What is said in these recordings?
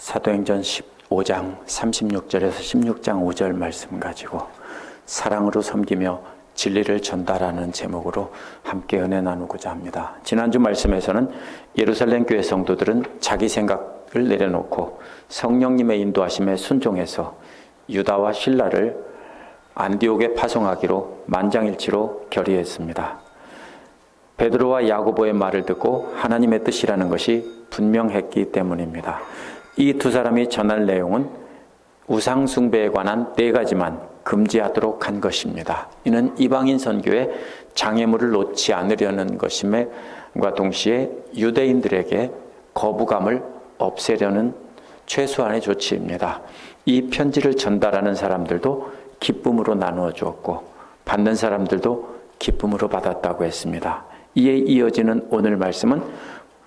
사도행전 15장 36절에서 16장 5절 말씀 가지고 사랑으로 섬기며 진리를 전달하는 제목으로 함께 은혜 나누고자 합니다. 지난주 말씀에서는 예루살렘 교회 성도들은 자기 생각을 내려놓고 성령님의 인도하심에 순종해서 유다와 실라를 안디옥에 파송하기로 만장일치로 결의했습니다. 베드로와 야고보의 말을 듣고 하나님의 뜻이라는 것이 분명했기 때문입니다. 이 두 사람이 전할 내용은 우상 숭배에 관한 4가지만 금지하도록 한 것입니다. 이는 이방인 선교에 장애물을 놓지 않으려는 것임과 동시에 유대인들에게 거부감을 없애려는 최소한의 조치입니다. 이 편지를 전달하는 사람들도 기쁨으로 나누어 주었고 받는 사람들도 기쁨으로 받았다고 했습니다. 이에 이어지는 오늘 말씀은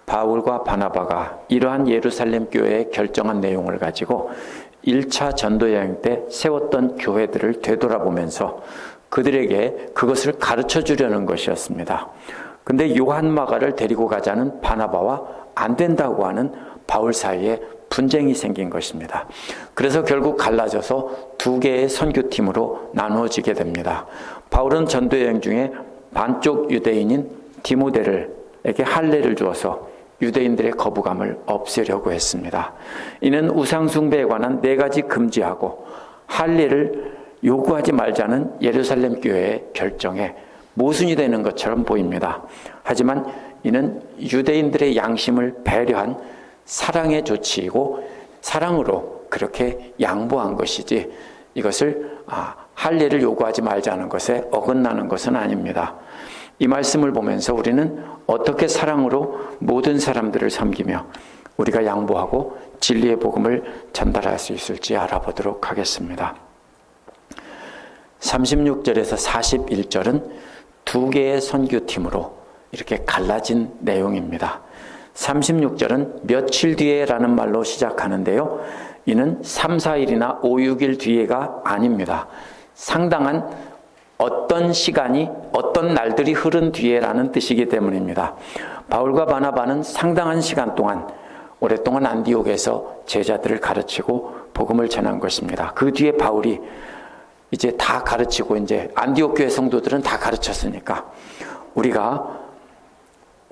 바울과 바나바가 이러한 예루살렘 교회에 결정한 내용을 가지고 1차 전도여행 때 세웠던 교회들을 되돌아보면서 그들에게 그것을 가르쳐 주려는 것이었습니다. 근데 요한 마가를 데리고 가자는 바나바와 안 된다고 하는 바울 사이에 분쟁이 생긴 것입니다. 그래서 결국 갈라져서 2개의 선교팀으로 나누어지게 됩니다. 바울은 전도여행 중에 반쪽 유대인인 디모데에게 할례를 주어서 유대인들의 거부감을 없애려고 했습니다. 이는 우상 숭배에 관한 4가지 금지하고 할례를 요구하지 말자는 예루살렘 교회의 결정에 모순이 되는 것처럼 보입니다. 하지만 이는 유대인들의 양심을 배려한 사랑의 조치이고 사랑으로 그렇게 양보한 것이지 이것을 할례를 요구하지 말자는 것에 어긋나는 것은 아닙니다. 이 말씀을 보면서 우리는 어떻게 사랑으로 모든 사람들을 섬기며 우리가 양보하고 진리의 복음을 전달할 수 있을지 알아보도록 하겠습니다. 36절에서 41절은 2개의 선교팀으로 이렇게 갈라진 내용입니다. 36절은 며칠 뒤에라는 말로 시작하는데요. 이는 3, 4일이나 5, 6일 뒤에가 아닙니다. 상당한 어떤 시간이 어떤 날들이 흐른 뒤에라는 뜻이기 때문입니다. 바울과 바나바는 상당한 시간 동안 오랫동안 안디옥에서 제자들을 가르치고 복음을 전한 것입니다. 그 뒤에 바울이 이제 다 가르치고 이제 안디옥 교회 성도들은 다 가르쳤으니까 우리가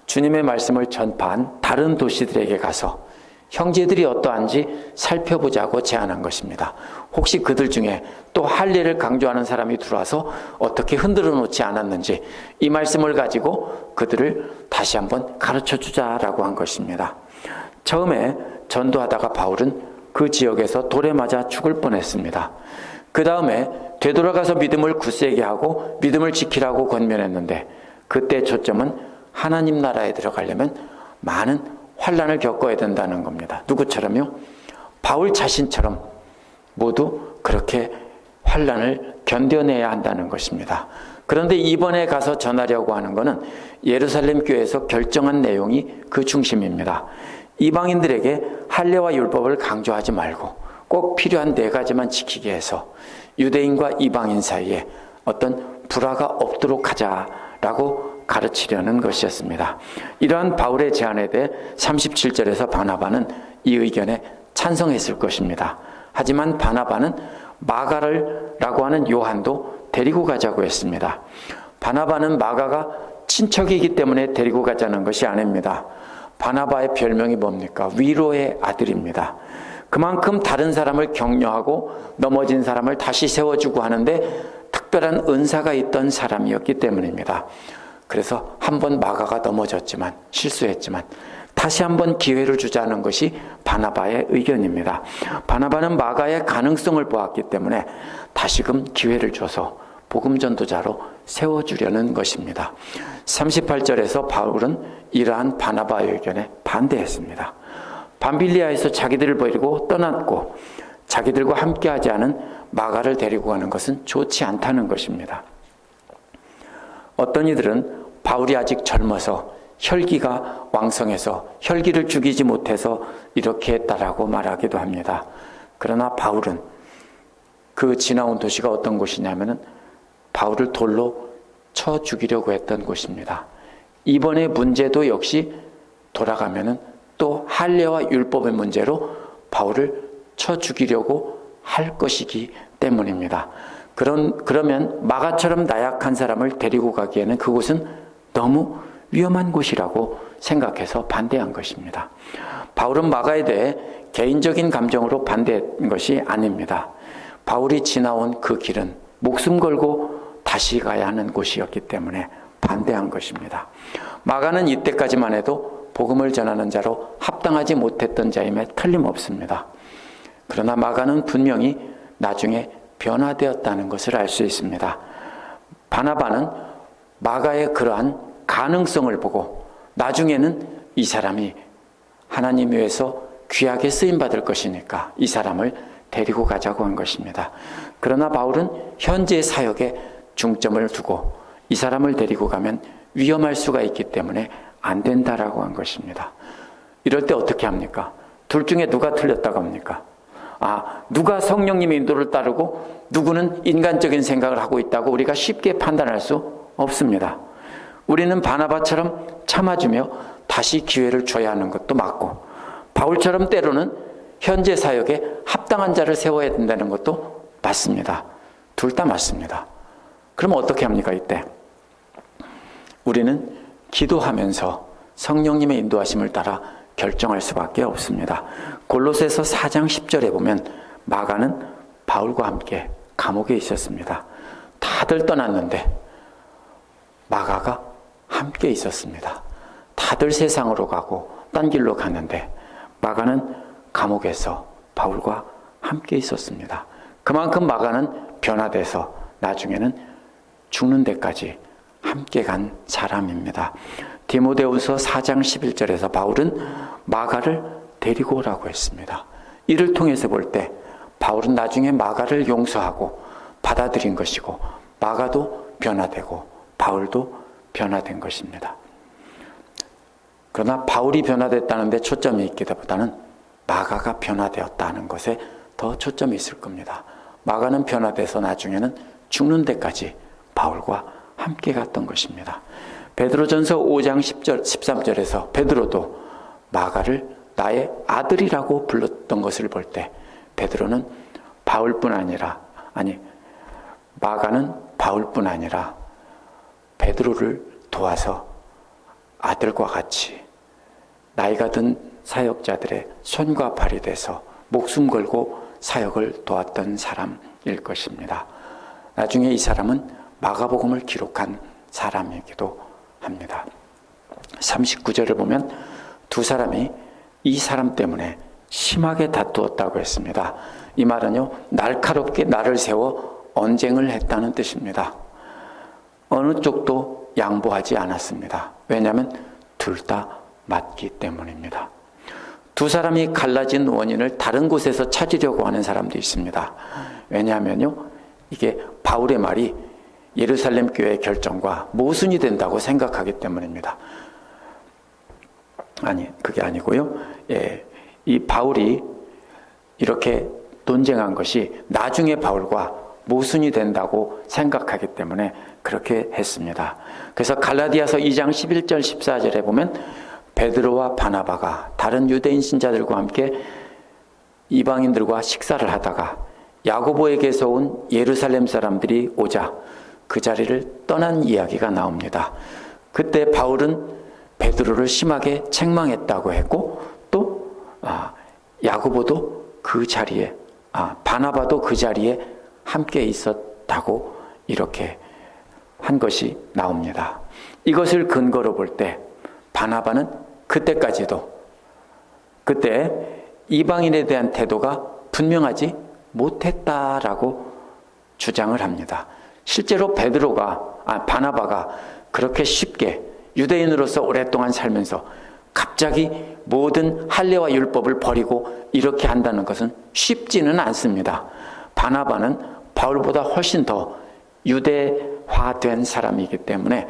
주님의 말씀을 전파한 다른 도시들에게 가서 형제들이 어떠한지 살펴보자고 제안한 것입니다. 혹시 그들 중에 또 할례를 강조하는 사람이 들어와서 어떻게 흔들어 놓지 않았는지 이 말씀을 가지고 그들을 다시 한번 가르쳐 주자라고 한 것입니다. 처음에 전도하다가 바울은 그 지역에서 돌에 맞아 죽을 뻔했습니다. 그 다음에 되돌아가서 믿음을 굳세게 하고 믿음을 지키라고 권면했는데 그때 초점은 하나님 나라에 들어가려면 많은 환난을 겪어야 된다는 겁니다. 누구처럼요? 바울 자신처럼 모두 그렇게 환난을 견뎌내야 한다는 것입니다. 그런데 이번에 가서 전하려고 하는 것은 예루살렘 교회에서 결정한 내용이 그 중심입니다. 이방인들에게 할례와 율법을 강조하지 말고 꼭 필요한 4가지만 지키게 해서 유대인과 이방인 사이에 어떤 불화가 없도록 하자라고 가르치려는 것이었습니다. 이러한 바울의 제안에 대해 37절에서 바나바는 이 의견에 찬성했을 것입니다. 하지만 바나바는 마가라고 하는 요한도 데리고 가자고 했습니다. 바나바는 마가가 친척이기 때문에 데리고 가자는 것이 아닙니다. 바나바의 별명이 뭡니까? 위로의 아들입니다. 그만큼 다른 사람을 격려하고 넘어진 사람을 다시 세워주고 하는데 특별한 은사가 있던 사람이었기 때문입니다. 그래서 한번 마가가 넘어졌지만 실수했지만 다시 한번 기회를 주자는 것이 바나바의 의견입니다. 바나바는 마가의 가능성을 보았기 때문에 다시금 기회를 줘서 복음 전도자로 세워주려는 것입니다. 38절에서 바울은 이러한 바나바의 의견에 반대했습니다. 밤빌리아에서 자기들을 버리고 떠났고 자기들과 함께하지 않은 마가를 데리고 가는 것은 좋지 않다는 것입니다. 어떤 이들은 바울이 아직 젊어서 혈기가 왕성해서 혈기를 죽이지 못해서 이렇게 했다라고 말하기도 합니다. 그러나 바울은 그 지나온 도시가 어떤 곳이냐면은 바울을 돌로 쳐 죽이려고 했던 곳입니다. 이번의 문제도 역시 돌아가면은 또 할례와 율법의 문제로 바울을 쳐 죽이려고 할 것이기 때문입니다. 그러면 마가처럼 나약한 사람을 데리고 가기에는 그곳은 너무 위험한 곳이라고 생각해서 반대한 것입니다. 바울은 마가에 대해 개인적인 감정으로 반대한 것이 아닙니다. 바울이 지나온 그 길은 목숨 걸고 다시 가야 하는 곳이었기 때문에 반대한 것입니다. 마가는 이때까지만 해도 복음을 전하는 자로 합당하지 못했던 자임에 틀림없습니다. 그러나 마가는 분명히 나중에 변화되었다는 것을 알 수 있습니다. 바나바는 마가의 그러한 가능성을 보고 나중에는 이 사람이 하나님 위해서 귀하게 쓰임받을 것이니까 이 사람을 데리고 가자고 한 것입니다. 그러나 바울은 현재 사역에 중점을 두고 이 사람을 데리고 가면 위험할 수가 있기 때문에 안 된다라고 한 것입니다. 이럴 때 어떻게 합니까? 둘 중에 누가 틀렸다고 합니까? 누가 성령님의 인도를 따르고 누구는 인간적인 생각을 하고 있다고 우리가 쉽게 판단할 수 없습니다. 우리는 바나바처럼 참아주며 다시 기회를 줘야 하는 것도 맞고, 바울처럼 때로는 현재 사역에 합당한 자를 세워야 된다는 것도 맞습니다. 둘 다 맞습니다. 그럼 어떻게 합니까? 이때 우리는 기도하면서 성령님의 인도하심을 따라 결정할 수밖에 없습니다. 골로새서 4장 10절에 보면 마가는 바울과 함께 감옥에 있었습니다. 다들 떠났는데 마가가 함께 있었습니다. 다들 세상으로 가고 딴 길로 갔는데 마가는 감옥에서 바울과 함께 있었습니다. 그만큼 마가는 변화돼서 나중에는 죽는 데까지 함께 간 사람입니다. 디모데후서 4장 11절에서 바울은 마가를 데리고 오라고 했습니다. 이를 통해서 볼 때 바울은 나중에 마가를 용서하고 받아들인 것이고, 마가도 변화되고 바울도 변화된 것입니다. 그러나 바울이 변화됐다는 데 초점이 있기보다는 마가가 변화되었다는 것에 더 초점이 있을 겁니다. 마가는 변화돼서 나중에는 죽는 데까지 바울과 함께 갔던 것입니다. 베드로전서 5장 10절, 13절에서 베드로도 마가를 나의 아들이라고 불렀던 것을 볼 때 베드로는 마가는 바울뿐 아니라 베드로를 도와서 아들과 같이 나이가 든 사역자들의 손과 발이 돼서 목숨 걸고 사역을 도왔던 사람일 것입니다. 나중에 이 사람은 마가복음을 기록한 사람이기도 합니다. 39절을 보면 두 사람이 이 사람 때문에 심하게 다투었다고 했습니다. 이 말은요, 날카롭게 나를 세워 언쟁을 했다는 뜻입니다. 어느 쪽도 양보하지 않았습니다. 왜냐하면 둘 다 맞기 때문입니다. 두 사람이 갈라진 원인을 다른 곳에서 찾으려고 하는 사람도 있습니다. 왜냐하면요, 이게 바울의 말이 예루살렘 교회의 결정과 모순이 된다고 생각하기 때문입니다. 그게 아니고요. 이 바울이 이렇게 논쟁한 것이 나중에 바울과 모순이 된다고 생각하기 때문에 그렇게 했습니다. 그래서 갈라디아서 2장 11절 14절에 보면 베드로와 바나바가 다른 유대인 신자들과 함께 이방인들과 식사를 하다가 야고보에게서 온 예루살렘 사람들이 오자 그 자리를 떠난 이야기가 나옵니다. 그때 바울은 베드로를 심하게 책망했다고 했고, 또 야고보도 그 자리에, 바나바도 그 자리에 함께 있었다고 이렇게 한 것이 나옵니다. 이것을 근거로 볼 때 바나바는 그때 이방인에 대한 태도가 분명하지 못했다라고 주장을 합니다. 실제로 바나바가 그렇게 쉽게 유대인으로서 오랫동안 살면서 갑자기 모든 할례와 율법을 버리고 이렇게 한다는 것은 쉽지는 않습니다. 바나바는 바울보다 훨씬 더 유대화된 사람이기 때문에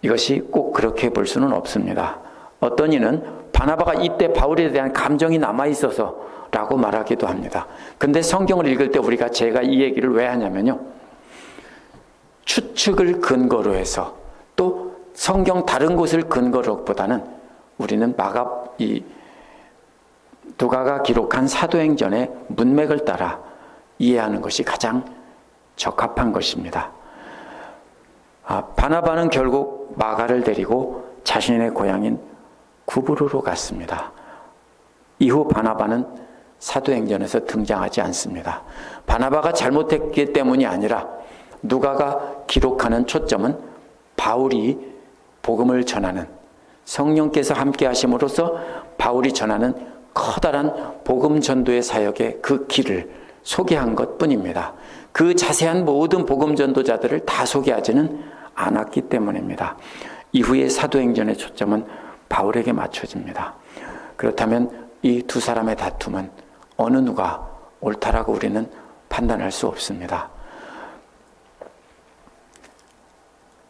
이것이 꼭 그렇게 볼 수는 없습니다. 어떤 이는 바나바가 이때 바울에 대한 감정이 남아있어서 라고 말하기도 합니다. 근데 성경을 읽을 때 제가 이 얘기를 왜 하냐면요, 추측을 근거로 해서 또 성경 다른 곳을 근거로 보다는 우리는 누가가 기록한 사도행전의 문맥을 따라 이해하는 것이 가장 적합한 것입니다. 바나바는 결국 마가를 데리고 자신의 고향인 구브로로 갔습니다. 이후 바나바는 사도행전에서 등장하지 않습니다. 바나바가 잘못했기 때문이 아니라 누가가 기록하는 초점은 바울이 복음을 전하는, 성령께서 함께 하심으로써 바울이 전하는 커다란 복음 전도의 사역의 그 길을 소개한 것뿐입니다. 그 자세한 모든 복음 전도자들을 다 소개하지는 않았기 때문입니다. 이후에 사도행전의 초점은 바울에게 맞춰집니다. 그렇다면 이 두 사람의 다툼은 어느 누가 옳다라고 우리는 판단할 수 없습니다.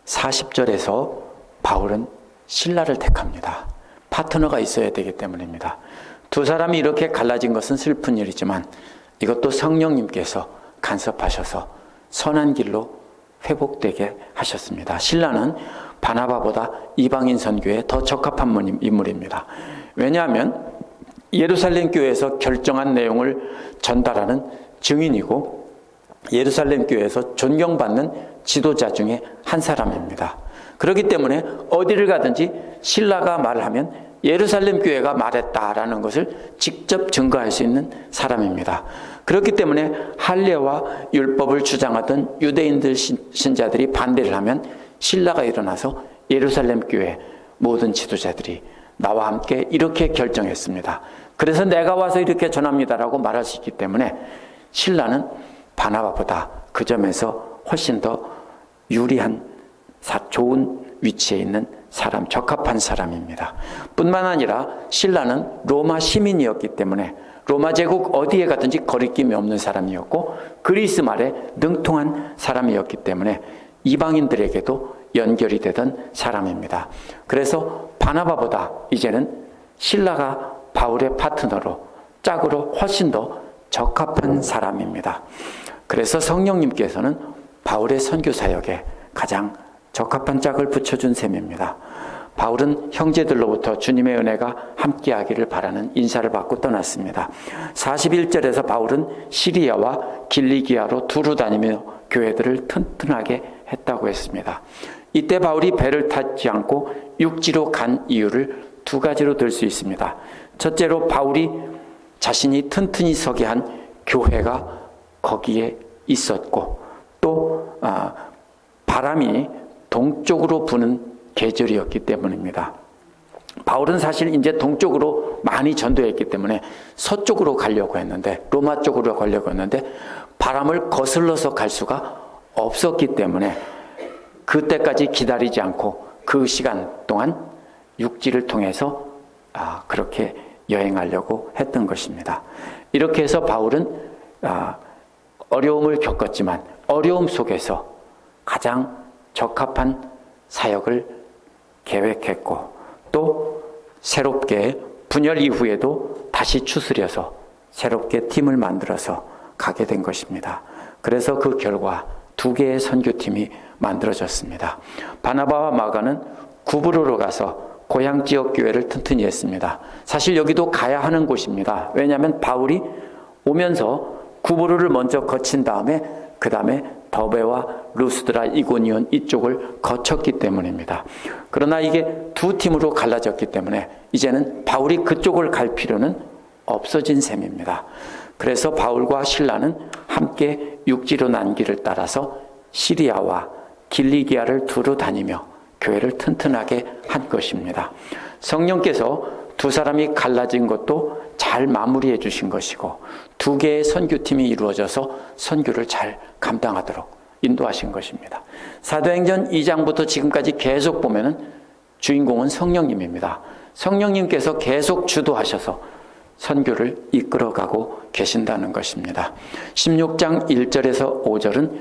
40절에서 바울은 실라를 택합니다. 파트너가 있어야 되기 때문입니다. 두 사람이 이렇게 갈라진 것은 슬픈 일이지만 이것도 성령님께서 간섭하셔서 선한 길로 회복되게 하셨습니다. 실라는 바나바보다 이방인 선교에 더 적합한 인물입니다. 왜냐하면 예루살렘 교회에서 결정한 내용을 전달하는 증인이고 예루살렘 교회에서 존경받는 지도자 중에 한 사람입니다. 그렇기 때문에 어디를 가든지 실라가 말하면 예루살렘 교회가 말했다라는 것을 직접 증거할 수 있는 사람입니다. 그렇기 때문에 할례와 율법을 주장하던 유대인들 신자들이 반대를 하면 실라가 일어나서 예루살렘 교회 모든 지도자들이 나와 함께 이렇게 결정했습니다. 그래서 내가 와서 이렇게 전합니다라고 말할 수 있기 때문에 실라는 바나바보다 그 점에서 훨씬 더 유리한 좋은 위치에 있는 사람, 적합한 사람입니다. 뿐만 아니라 실라는 로마 시민이었기 때문에 로마 제국 어디에 가든지 거리낌이 없는 사람이었고 그리스 말에 능통한 사람이었기 때문에 이방인들에게도 연결이 되던 사람입니다. 그래서 바나바보다 이제는 실라가 바울의 파트너로, 짝으로 훨씬 더 적합한 사람입니다. 그래서 성령님께서는 바울의 선교 사역에 가장 적합한 짝을 붙여준 셈입니다. 바울은 형제들로부터 주님의 은혜가 함께하기를 바라는 인사를 받고 떠났습니다. 41절에서 바울은 시리아와 길리기아로 두루 다니며 교회들을 튼튼하게 했다고 했습니다. 이때 바울이 배를 타지 않고 육지로 간 이유를 두 가지로 들 수 있습니다. 첫째로 바울이 자신이 튼튼히 서게 한 교회가 거기에 있었고 또 바람이 동쪽으로 부는 계절이었기 때문입니다. 바울은 사실 이제 동쪽으로 많이 전도했기 때문에 서쪽으로 가려고 했는데 로마 쪽으로 가려고 했는데 바람을 거슬러서 갈 수가 없었기 때문에 그때까지 기다리지 않고 그 시간 동안 육지를 통해서 그렇게 여행하려고 했던 것입니다. 이렇게 해서 바울은 어려움을 겪었지만 어려움 속에서 가장 적합한 사역을 계획했고 또 새롭게 분열 이후에도 다시 추스려서 새롭게 팀을 만들어서 가게 된 것입니다. 그래서 그 결과 두 개의 선교팀이 만들어졌습니다. 바나바와 마가는 구브로로 가서 고향 지역 교회를 튼튼히 했습니다. 사실 여기도 가야 하는 곳입니다. 왜냐하면 바울이 오면서 구브로를 먼저 거친 다음에 그 다음에 더베와 루스드라, 이고니온 이쪽을 거쳤기 때문입니다. 그러나 이게 두 팀으로 갈라졌기 때문에 이제는 바울이 그쪽을 갈 필요는 없어진 셈입니다. 그래서 바울과 실라는 함께 육지로 난 길을 따라서 시리아와 길리기아를 두루 다니며 교회를 튼튼하게 한 것입니다. 성령께서 두 사람이 갈라진 것도 잘 마무리해 주신 것이고 두 개의 선교팀이 이루어져서 선교를 잘 감당하도록 인도하신 것입니다. 사도행전 2장부터 지금까지 계속 보면은 주인공은 성령님입니다. 성령님께서 계속 주도하셔서 선교를 이끌어가고 계신다는 것입니다. 16장 1절에서 5절은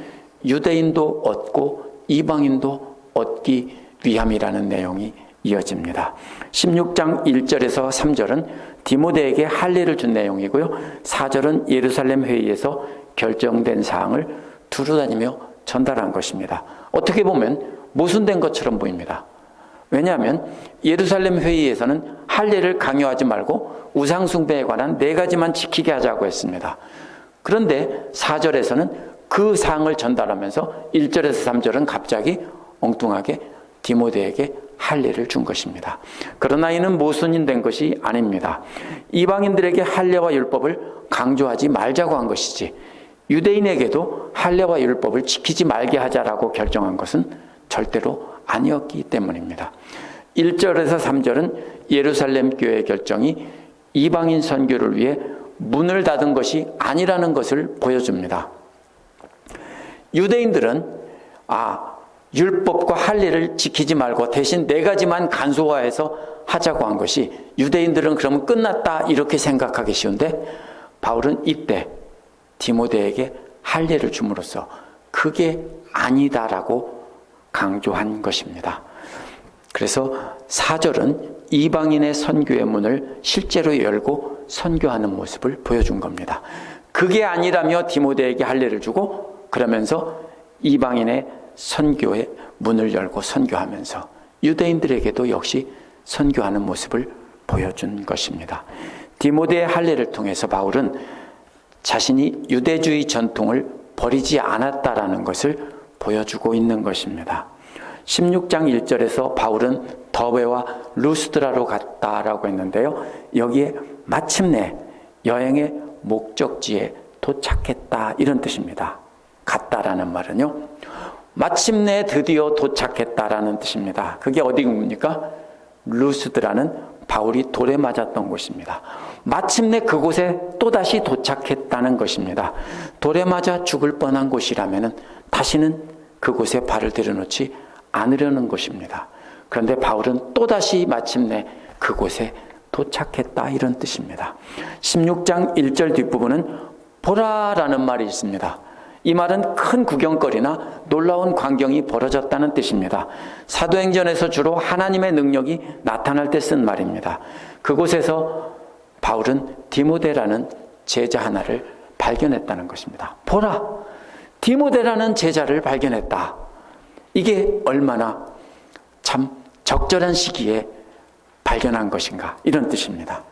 유대인도 얻고 이방인도 얻기 위함이라는 내용이 이어집니다. 16장 1절에서 3절은 디모데에게 할례를 준 내용이고요. 4절은 예루살렘 회의에서 결정된 사항을 두루다니며 전달한 것입니다. 어떻게 보면 모순된 것처럼 보입니다. 왜냐하면 예루살렘 회의에서는 할례를 강요하지 말고 우상 숭배에 관한 4가지만 지키게 하자고 했습니다. 그런데 4절에서는 그 사항을 전달하면서 1절에서 3절은 갑자기 엉뚱하게 디모데에게 할례를 준 것입니다. 그러나 이는 모순인 된 것이 아닙니다. 이방인들에게 할례와 율법을 강조하지 말자고 한 것이지 유대인에게도 할례와 율법을 지키지 말게 하자라고 결정한 것은 절대로 아니었기 때문입니다. 1절에서 3절은 예루살렘 교회의 결정이 이방인 선교를 위해 문을 닫은 것이 아니라는 것을 보여줍니다. 유대인들은 율법과 할례를 지키지 말고 대신 4가지만 간소화해서 하자고 한 것이 유대인들은 그러면 끝났다 이렇게 생각하기 쉬운데 바울은 이때 디모데에게 할례를 줌으로써 그게 아니다라고 강조한 것입니다. 그래서 4절은 이방인의 선교의 문을 실제로 열고 선교하는 모습을 보여준 겁니다. 그게 아니라며 디모데에게 할례를 주고 그러면서 이방인의 선교의 문을 열고 선교하면서 유대인들에게도 역시 선교하는 모습을 보여준 것입니다. 디모데의 할례를 통해서 바울은 자신이 유대주의 전통을 버리지 않았다라는 것을 보여주고 있는 것입니다. 16장 1절에서 바울은 더베와 루스드라로 갔다라고 했는데요. 여기에 마침내 여행의 목적지에 도착했다 이런 뜻입니다. 갔다라는 말은요. 마침내 드디어 도착했다라는 뜻입니다. 그게 어디입니까? 루스드라는 바울이 돌에 맞았던 곳입니다. 마침내 그곳에 또다시 도착했다는 것입니다. 돌에 맞아 죽을 뻔한 곳이라면 다시는 그곳에 발을 들여놓지 않으려는 것입니다. 그런데 바울은 또다시 마침내 그곳에 도착했다 이런 뜻입니다. 16장 1절 뒷부분은 보라라는 말이 있습니다. 이 말은 큰 구경거리나 놀라운 광경이 벌어졌다는 뜻입니다. 사도행전에서 주로 하나님의 능력이 나타날 때 쓴 말입니다. 그곳에서 바울은 디모데라는 제자 하나를 발견했다는 것입니다. 보라! 디모데라는 제자를 발견했다. 이게 얼마나 참 적절한 시기에 발견한 것인가 이런 뜻입니다.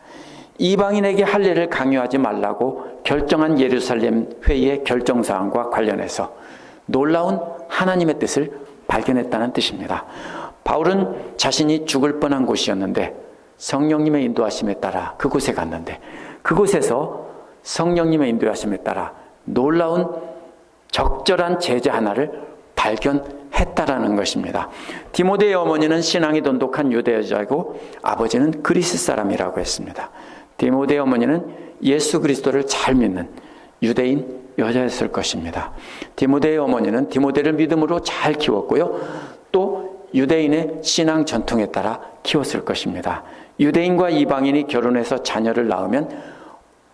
이방인에게 할례를 강요하지 말라고 결정한 예루살렘 회의의 결정사항과 관련해서 놀라운 하나님의 뜻을 발견했다는 뜻입니다. 바울은 자신이 죽을 뻔한 곳이었는데 성령님의 인도하심에 따라 그곳에 갔는데 그곳에서 성령님의 인도하심에 따라 놀라운 적절한 제자 하나를 발견했다라는 것입니다. 디모데의 어머니는 신앙이 돈독한 유대 여자이고 아버지는 그리스 사람이라고 했습니다. 디모데의 어머니는 예수 그리스도를 잘 믿는 유대인 여자였을 것입니다. 디모데의 어머니는 디모데를 믿음으로 잘 키웠고요. 또 유대인의 신앙 전통에 따라 키웠을 것입니다. 유대인과 이방인이 결혼해서 자녀를 낳으면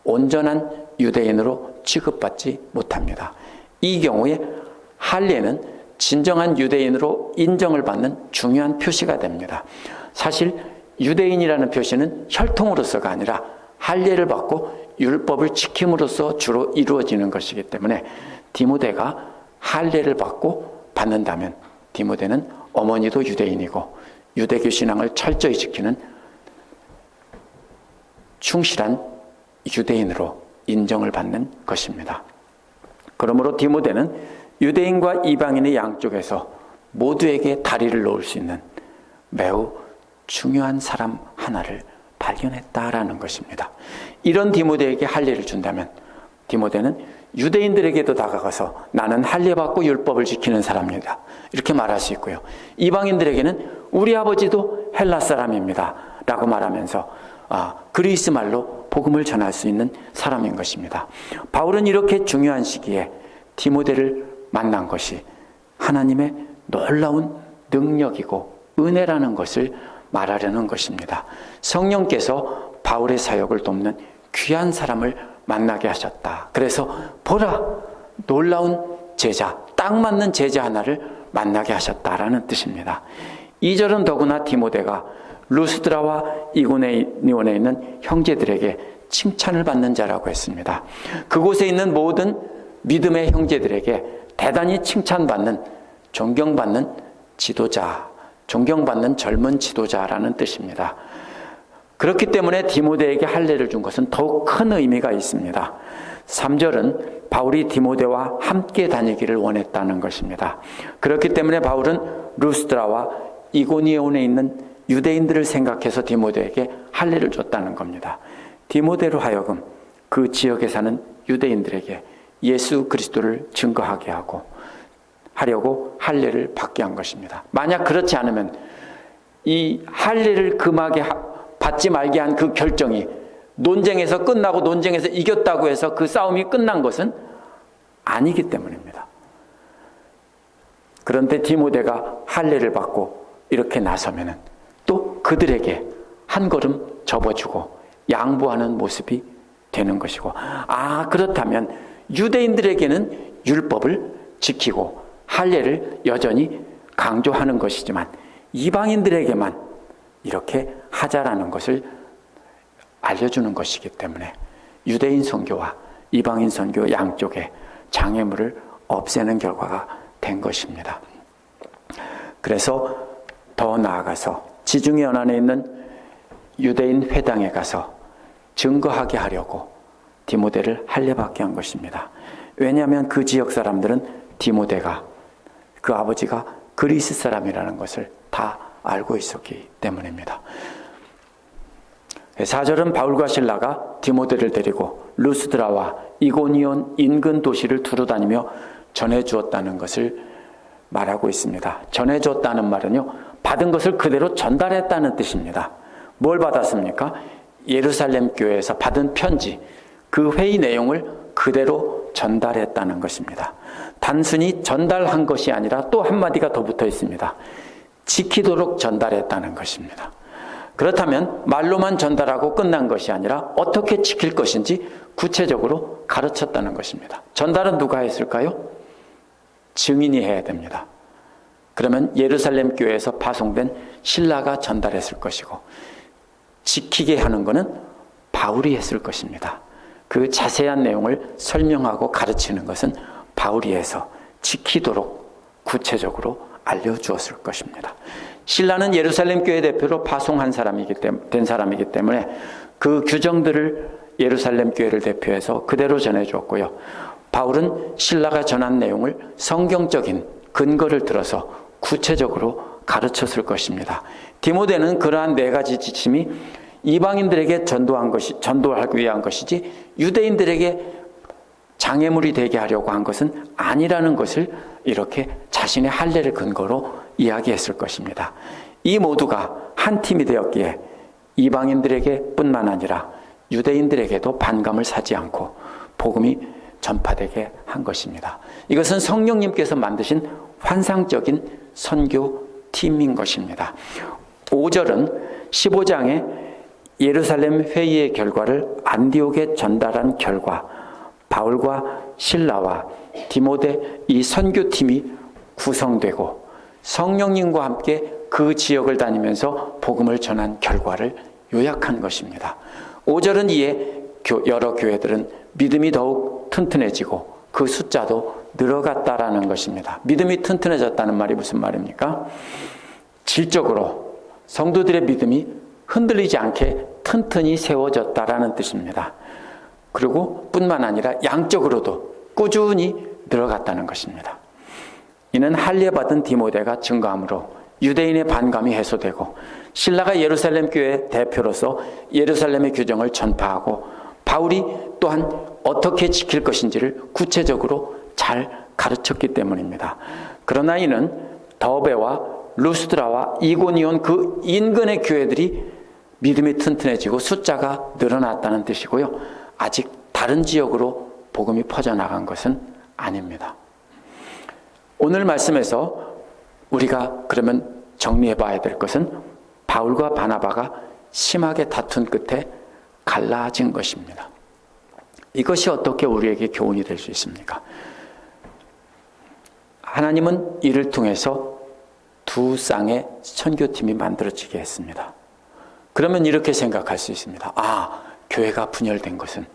온전한 유대인으로 취급받지 못합니다. 이 경우에 할례는 진정한 유대인으로 인정을 받는 중요한 표시가 됩니다. 사실 유대인이라는 표시는 혈통으로서가 아니라 할례를 받고 율법을 지킴으로써 주로 이루어지는 것이기 때문에 디모데가 할례를 받는다면 디모데는 어머니도 유대인이고 유대교 신앙을 철저히 지키는 충실한 유대인으로 인정을 받는 것입니다. 그러므로 디모데는 유대인과 이방인의 양쪽에서 모두에게 다리를 놓을 수 있는 매우 중요한 사람 하나를 발견했다라는 것입니다. 이런 디모데에게 할례를 준다면 디모데는 유대인들에게도 다가가서 나는 할례 받고 율법을 지키는 사람입니다. 이렇게 말할 수 있고요. 이방인들에게는 우리 아버지도 헬라 사람입니다. 라고 말하면서 그리스 말로 복음을 전할 수 있는 사람인 것입니다. 바울은 이렇게 중요한 시기에 디모데를 만난 것이 하나님의 놀라운 능력이고 은혜라는 것을 말하려는 것입니다. 성령께서 바울의 사역을 돕는 귀한 사람을 만나게 하셨다. 그래서 보라, 놀라운 제자, 딱 맞는 제자 하나를 만나게 하셨다라는 뜻입니다. 2절은 더구나 디모데가 루스드라와 이고니온에 있는 형제들에게 칭찬을 받는 자라고 했습니다. 그곳에 있는 모든 믿음의 형제들에게 대단히 칭찬받는, 존경받는 지도자, 존경받는 젊은 지도자라는 뜻입니다. 그렇기 때문에 디모데에게 할례를 준 것은 더욱 큰 의미가 있습니다. 3절은 바울이 디모데와 함께 다니기를 원했다는 것입니다. 그렇기 때문에 바울은 루스드라와 이고니온에 있는 유대인들을 생각해서 디모데에게 할례를 줬다는 겁니다. 디모데로 하여금 그 지역에 사는 유대인들에게 예수 그리스도를 증거하게 하려고 할례를 받게 한 것입니다. 만약 그렇지 않으면 이 할례를 금하게 받지 말게 한 그 결정이 논쟁에서 끝나고 논쟁에서 이겼다고 해서 그 싸움이 끝난 것은 아니기 때문입니다. 그런데 디모데가 할례를 받고 이렇게 나서면은 또 그들에게 한 걸음 접어주고 양보하는 모습이 되는 것이고, 그렇다면 유대인들에게는 율법을 지키고 할례를 여전히 강조하는 것이지만 이방인들에게만 이렇게 하자라는 것을 알려주는 것이기 때문에 유대인 선교와 이방인 선교 양쪽에 장애물을 없애는 결과가 된 것입니다. 그래서 더 나아가서 지중해 연안에 있는 유대인 회당에 가서 증거하게 하려고 디모데를 할례받게 한 것입니다. 왜냐하면 그 지역 사람들은 디모데가 그 아버지가 그리스 사람이라는 것을 다 알고 있었기 때문입니다. 4절은 바울과 실라가 디모데를 데리고 루스드라와 이고니온 인근 도시를 두루다니며 전해주었다는 것을 말하고 있습니다. 전해주었다는 말은요, 받은 것을 그대로 전달했다는 뜻입니다. 뭘 받았습니까? 예루살렘 교회에서 받은 편지, 그 회의 내용을 그대로 전달했다는 것입니다. 단순히 전달한 것이 아니라 또 한마디가 더 붙어 있습니다. 지키도록 전달했다는 것입니다. 그렇다면 말로만 전달하고 끝난 것이 아니라 어떻게 지킬 것인지 구체적으로 가르쳤다는 것입니다. 전달은 누가 했을까요? 증인이 해야 됩니다. 그러면 예루살렘 교회에서 파송된 실라가 전달했을 것이고, 지키게 하는 것은 바울이 했을 것입니다. 그 자세한 내용을 설명하고 가르치는 것은 바울이 해서 지키도록 구체적으로 알려주었을 것입니다. 실라는 예루살렘 교회 대표로 파송한 된 사람이기 때문에 그 규정들을 예루살렘 교회를 대표해서 그대로 전해주었고요. 바울은 실라가 전한 내용을 성경적인 근거를 들어서 구체적으로 가르쳤을 것입니다. 디모데는 그러한 4가지 지침이 이방인들에게 전도하기 위한 것이지 유대인들에게 장애물이 되게 하려고 한 것은 아니라는 것을 이렇게 자신의 할례를 근거로 이야기했을 것입니다. 이 모두가 한 팀이 되었기에 이방인들에게 뿐만 아니라 유대인들에게도 반감을 사지 않고 복음이 전파되게 한 것입니다. 이것은 성령님께서 만드신 환상적인 선교팀인 것입니다. 5절은 15장에 예루살렘 회의의 결과를 안디옥에 전달한 결과, 바울과 실라와 디모데 이 선교팀이 구성되고 성령님과 함께 그 지역을 다니면서 복음을 전한 결과를 요약한 것입니다. 5절은 이에 여러 교회들은 믿음이 더욱 튼튼해지고 그 숫자도 늘어갔다라는 것입니다. 믿음이 튼튼해졌다는 말이 무슨 말입니까? 질적으로 성도들의 믿음이 흔들리지 않게 튼튼히 세워졌다라는 뜻입니다. 그리고 뿐만 아니라 양적으로도 꾸준히 늘어갔다는 것입니다. 이는 할례받은 디모데가 증거함으로 유대인의 반감이 해소되고 실라가 예루살렘 교회 대표로서 예루살렘의 규정을 전파하고 바울이 또한 어떻게 지킬 것인지를 구체적으로 잘 가르쳤기 때문입니다. 그러나 이는 더베와 루스드라와 이고니온 그 인근의 교회들이 믿음이 튼튼해지고 숫자가 늘어났다는 뜻이고요. 아직 다른 지역으로 복음이 퍼져나간 것은 아닙니다. 오늘 말씀에서 우리가 그러면 정리해 봐야 될 것은 바울과 바나바가 심하게 다툰 끝에 갈라진 것입니다. 이것이 어떻게 우리에게 교훈이 될 수 있습니까? 하나님은 이를 통해서 두 쌍의 선교팀이 만들어지게 했습니다. 그러면 이렇게 생각할 수 있습니다. 교회가 분열된 것은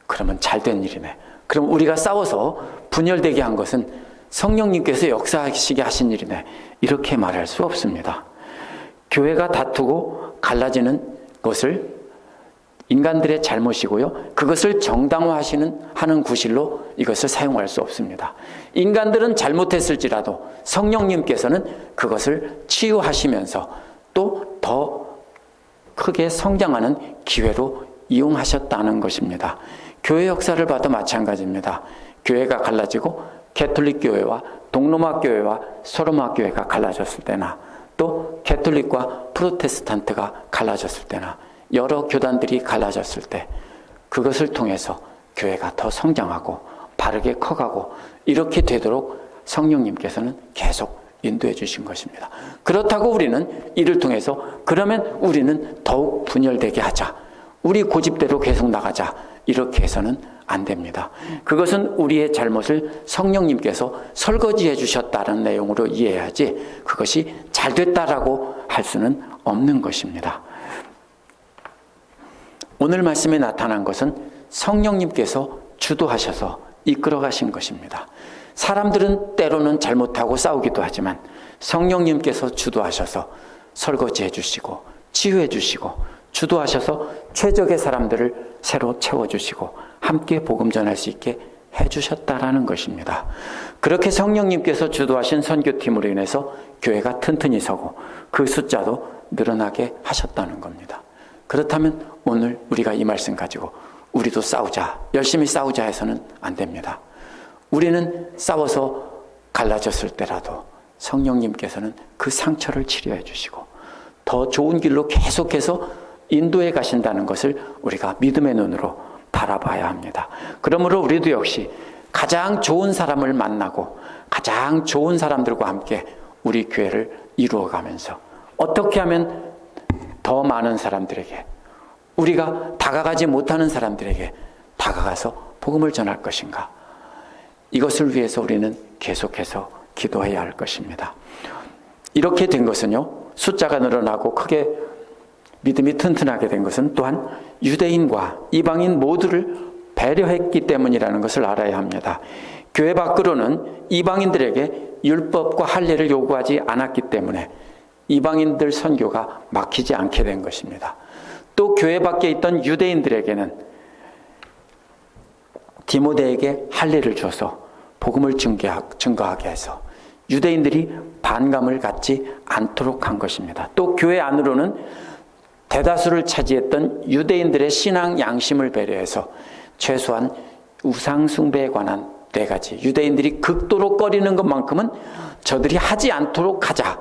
그러면 잘된 일이네. 그럼 우리가 싸워서 분열되게 한 것은 성령님께서 역사하시게 하신 일이네, 이렇게 말할 수 없습니다. 교회가 다투고 갈라지는 것을 인간들의 잘못이고요, 그것을 하는 구실로 이것을 사용할 수 없습니다. 인간들은 잘못했을지라도 성령님께서는 그것을 치유하시면서 또 더 크게 성장하는 기회로 이용하셨다는 것입니다. 교회 역사를 봐도 마찬가지입니다. 교회가 갈라지고 개톨릭 교회와 동로마 교회와 소로마 교회가 갈라졌을 때나, 또 개톨릭과 프로테스탄트가 갈라졌을 때나, 여러 교단들이 갈라졌을 때 그것을 통해서 교회가 더 성장하고 바르게 커가고 이렇게 되도록 성령님께서는 계속 인도해 주신 것입니다. 그렇다고 우리는 이를 통해서 그러면 우리는 더욱 분열되게 하자, 우리 고집대로 계속 나가자, 이렇게 해서는 안 됩니다. 그것은 우리의 잘못을 성령님께서 설거지해 주셨다는 내용으로 이해해야지 그것이 잘 됐다라고 할 수는 없는 것입니다. 오늘 말씀에 나타난 것은 성령님께서 주도하셔서 이끌어 가신 것입니다. 사람들은 때로는 잘못하고 싸우기도 하지만 성령님께서 주도하셔서 설거지해 주시고 치유해 주시고 주도하셔서 최적의 사람들을 새로 채워주시고 함께 복음 전할 수 있게 해주셨다라는 것입니다. 그렇게 성령님께서 주도하신 선교팀으로 인해서 교회가 튼튼히 서고 그 숫자도 늘어나게 하셨다는 겁니다. 그렇다면 오늘 우리가 이 말씀 가지고 우리도 싸우자, 열심히 싸우자 해서는 안 됩니다. 우리는 싸워서 갈라졌을 때라도 성령님께서는 그 상처를 치료해 주시고 더 좋은 길로 계속해서 인도해 가신다는 것을 우리가 믿음의 눈으로 바라봐야 합니다. 그러므로 우리도 역시 가장 좋은 사람을 만나고 가장 좋은 사람들과 함께 우리 교회를 이루어가면서 어떻게 하면 더 많은 사람들에게, 우리가 다가가지 못하는 사람들에게 다가가서 복음을 전할 것인가, 이것을 위해서 우리는 계속해서 기도해야 할 것입니다. 이렇게 된 것은요, 숫자가 늘어나고 크게 믿음이 튼튼하게 된 것은 또한 유대인과 이방인 모두를 배려했기 때문이라는 것을 알아야 합니다. 교회 밖으로는 이방인들에게 율법과 할례를 요구하지 않았기 때문에 이방인들 선교가 막히지 않게 된 것입니다. 또 교회 밖에 있던 유대인들에게는 디모데에게 할례를 줘서 복음을 증거하게 해서 유대인들이 반감을 갖지 않도록 한 것입니다. 또 교회 안으로는 대다수를 차지했던 유대인들의 신앙 양심을 배려해서 최소한 우상 숭배에 관한 4가지, 유대인들이 극도로 꺼리는 것만큼은 저들이 하지 않도록 하자,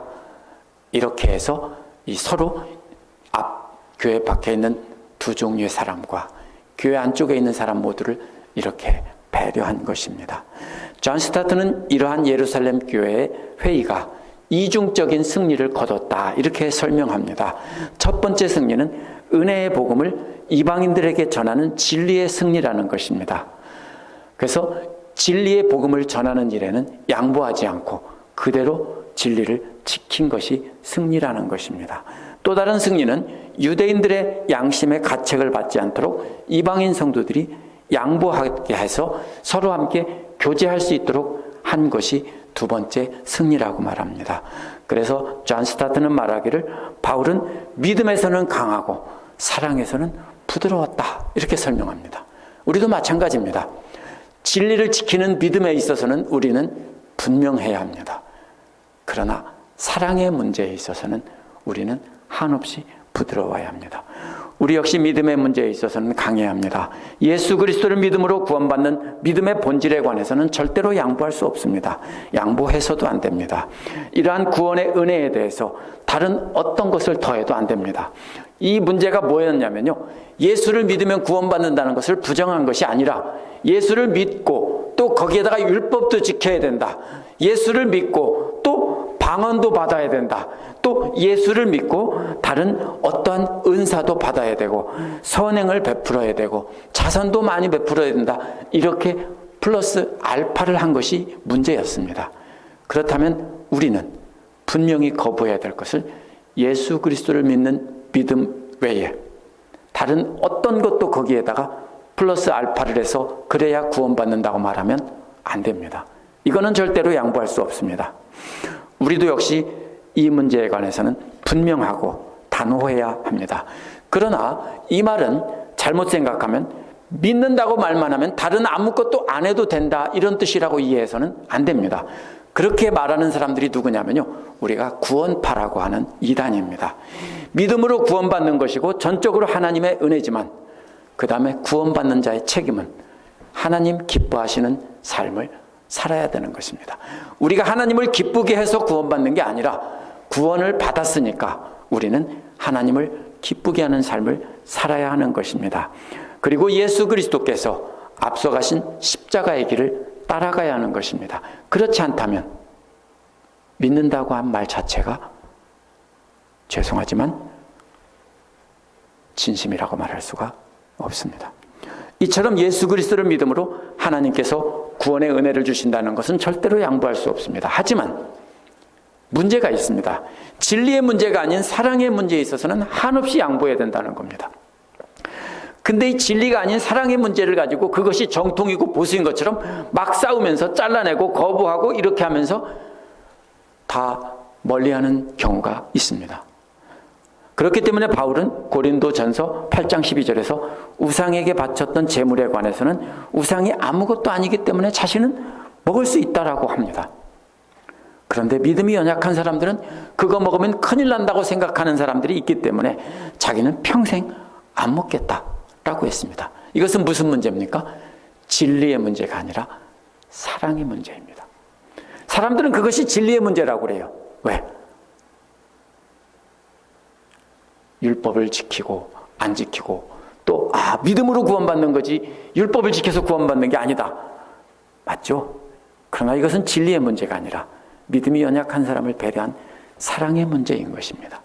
이렇게 해서 이 서로 교회 밖에 있는 두 종류의 사람과 교회 안쪽에 있는 사람 모두를 이렇게 배려한 것입니다. 존 스타트는 이러한 예루살렘 교회의 회의가 이중적인 승리를 거뒀다, 이렇게 설명합니다. 첫 번째 승리는 은혜의 복음을 이방인들에게 전하는 진리의 승리라는 것입니다. 그래서 진리의 복음을 전하는 일에는 양보하지 않고 그대로 진리를 지킨 것이 승리라는 것입니다. 또 다른 승리는 유대인들의 양심의 가책을 받지 않도록 이방인 성도들이 양보하게 해서 서로 함께 교제할 수 있도록 한 것이 두 번째 승리라고 말합니다. 그래서 존 스타트는 말하기를 바울은 믿음에서는 강하고 사랑에서는 부드러웠다, 이렇게 설명합니다. 우리도 마찬가지입니다. 진리를 지키는 믿음에 있어서는 우리는 분명해야 합니다. 그러나 사랑의 문제에 있어서는 우리는 한없이 부드러워야 합니다. 우리 역시 믿음의 문제에 있어서는 강해야 합니다. 예수 그리스도를 믿음으로 구원받는 믿음의 본질에 관해서는 절대로 양보할 수 없습니다. 양보해서도 안 됩니다. 이러한 구원의 은혜에 대해서 다른 어떤 것을 더해도 안 됩니다. 이 문제가 뭐였냐면요, 예수를 믿으면 구원받는다는 것을 부정한 것이 아니라 예수를 믿고 또 거기에다가 율법도 지켜야 된다, 예수를 믿고 또 방언도 받아야 된다, 또 예수를 믿고 다른 어떠한 은사도 받아야 되고 선행을 베풀어야 되고 자선도 많이 베풀어야 된다, 이렇게 플러스 알파를 한 것이 문제였습니다. 그렇다면 우리는 분명히 거부해야 될 것을 예수 그리스도를 믿는 믿음 외에 다른 어떤 것도 거기에다가 플러스 알파를 해서 그래야 구원받는다고 말하면 안 됩니다. 이거는 절대로 양보할 수 없습니다. 우리도 역시 이 문제에 관해서는 분명하고 단호해야 합니다. 그러나 이 말은 잘못 생각하면 믿는다고 말만 하면 다른 아무것도 안 해도 된다, 이런 뜻이라고 이해해서는 안 됩니다. 그렇게 말하는 사람들이 누구냐면요, 우리가 구원파라고 하는 이단입니다. 믿음으로 구원받는 것이고 전적으로 하나님의 은혜지만 그 다음에 구원받는 자의 책임은 하나님 기뻐하시는 삶을 살아야 되는 것입니다. 우리가 하나님을 기쁘게 해서 구원받는 게 아니라 구원을 받았으니까 우리는 하나님을 기쁘게 하는 삶을 살아야 하는 것입니다. 그리고 예수 그리스도께서 앞서가신 십자가의 길을 따라가야 하는 것입니다. 그렇지 않다면 믿는다고 한 말 자체가 죄송하지만 진심이라고 말할 수가 없습니다. 이처럼 예수 그리스도를 믿음으로 하나님께서 구원의 은혜를 주신다는 것은 절대로 양보할 수 없습니다. 하지만 문제가 있습니다. 진리의 문제가 아닌 사랑의 문제에 있어서는 한없이 양보해야 된다는 겁니다. 근데 이 진리가 아닌 사랑의 문제를 가지고 그것이 정통이고 보수인 것처럼 막 싸우면서 잘라내고 거부하고 이렇게 하면서 다 멀리하는 경우가 있습니다. 그렇기 때문에 바울은 고린도전서 8장 12절에서 우상에게 바쳤던 제물에 관해서는 우상이 아무것도 아니기 때문에 자신은 먹을 수 있다라고 합니다. 그런데 믿음이 연약한 사람들은 그거 먹으면 큰일 난다고 생각하는 사람들이 있기 때문에 자기는 평생 안 먹겠다라고 했습니다. 이것은 무슨 문제입니까? 진리의 문제가 아니라 사랑의 문제입니다. 사람들은 그것이 진리의 문제라고 그래요. 왜? 율법을 지키고 안 지키고 또 믿음으로 구원받는 거지 율법을 지켜서 구원받는 게 아니다. 맞죠? 그러나 이것은 진리의 문제가 아니라 믿음이 연약한 사람을 배려한 사랑의 문제인 것입니다.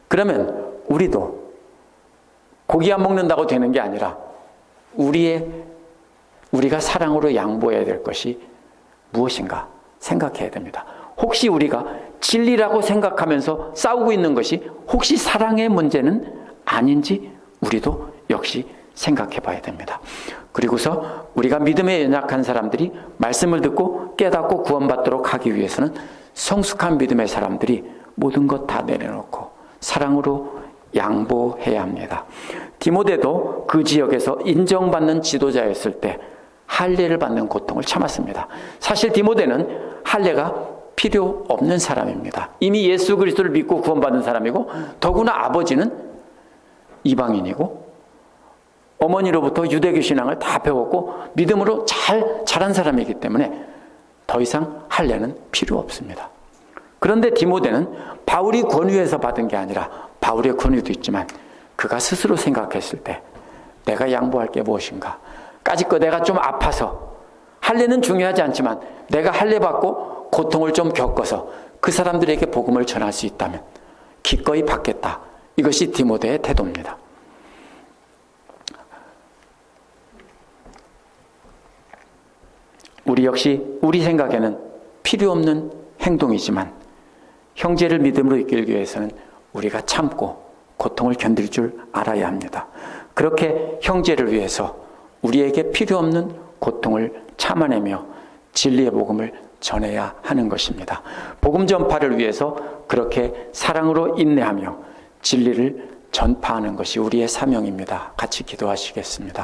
그러면 우리도 고기 안 먹는다고 되는 게 아니라 우리가 사랑으로 양보해야 될 것이 무엇인가 생각해야 됩니다. 혹시 우리가 진리라고 생각하면서 싸우고 있는 것이 혹시 사랑의 문제는 아닌지 우리도 역시 생각해 봐야 됩니다. 그리고서 우리가 믿음에 연약한 사람들이 말씀을 듣고 깨닫고 구원받도록 하기 위해서는 성숙한 믿음의 사람들이 모든 것 다 내려놓고 사랑으로 양보해야 합니다. 디모데도 그 지역에서 인정받는 지도자였을 때 할례를 받는 고통을 참았습니다. 사실 디모데는 할례가 필요 없는 사람입니다. 이미 예수 그리스도를 믿고 구원받은 사람이고 더구나 아버지는 이방인이고 어머니로부터 유대교 신앙을 다 배웠고 믿음으로 자란 사람이기 때문에 더 이상 할례는 필요 없습니다. 그런데 디모데는 바울이 권유해서 받은 게 아니라 바울의 권유도 있지만 그가 스스로 생각했을 때 내가 양보할 게 무엇인가? 까짓거 내가 좀 아파서 할례는 중요하지 않지만 내가 할례 받고 고통을 좀 겪어서 그 사람들에게 복음을 전할 수 있다면 기꺼이 받겠다. 이것이 디모데의 태도입니다. 우리 역시 우리 생각에는 필요 없는 행동이지만 형제를 믿음으로 이끌기 위해서는 우리가 참고 고통을 견딜 줄 알아야 합니다. 그렇게 형제를 위해서 우리에게 필요 없는 고통을 참아내며 진리의 복음을 전해야 하는 것입니다. 복음 전파를 위해서 그렇게 사랑으로 인내하며 진리를 전파하는 것이 우리의 사명입니다. 같이 기도하시겠습니다.